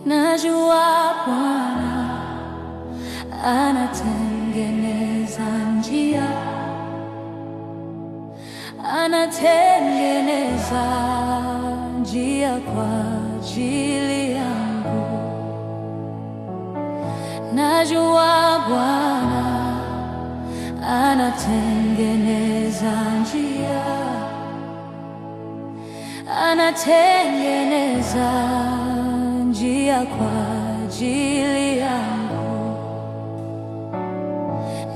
Najua Bwana anatengeneza njia, anatengeneza njia kwa ajili yangu. Najua Bwana anatengeneza njia, anatengeneza njia kwa ajili yangu.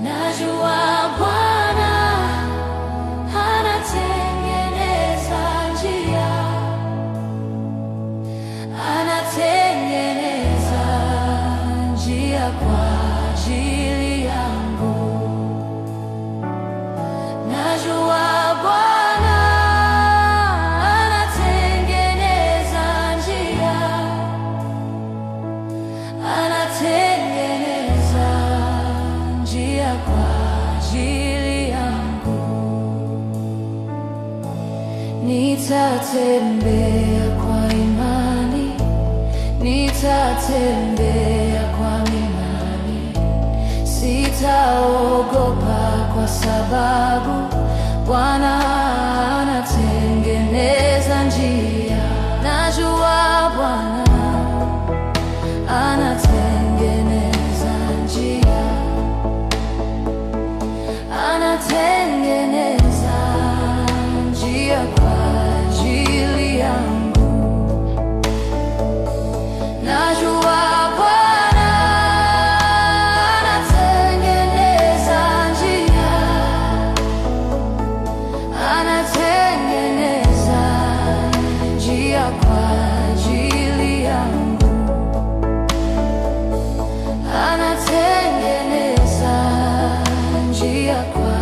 Najua Bwana anatengeneza njia, anatengeneza njia kwa ajili yangu. Najua Bwana anatengeneza njia, anatengeneza njia kwa ajili yangu. Nitatembea kwa imani, nitatembea kwa imani, sitaogopa kwa sababu Bwana anatengeneza njia. Najua Bwana anatengeneza njia, anatengeneza njia kwa ajili yangu. Najua Bwana anatengeneza njia, anatengeneza njia kwa ajili yangu, anatengeneza njia kwa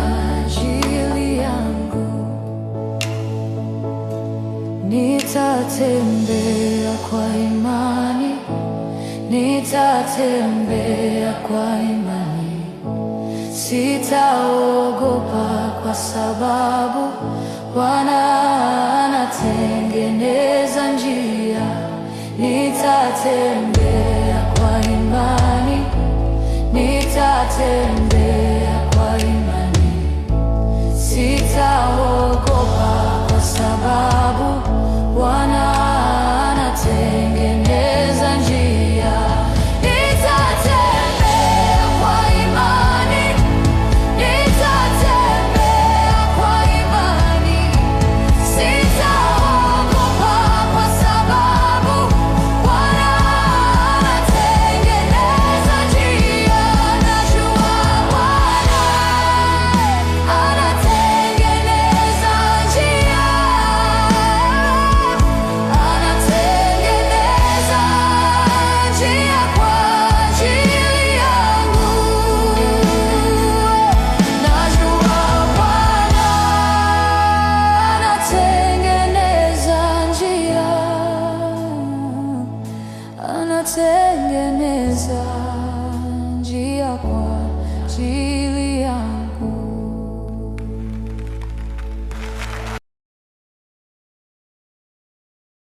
ajili yangu. Nitatembea kwa imani, nitatembea kwa imani, sitaogopa kwa sababu Bwana anatengeneza njia. Nitatembea kwa imani, nitatembea kwa imani, sitaogopa kwa sababu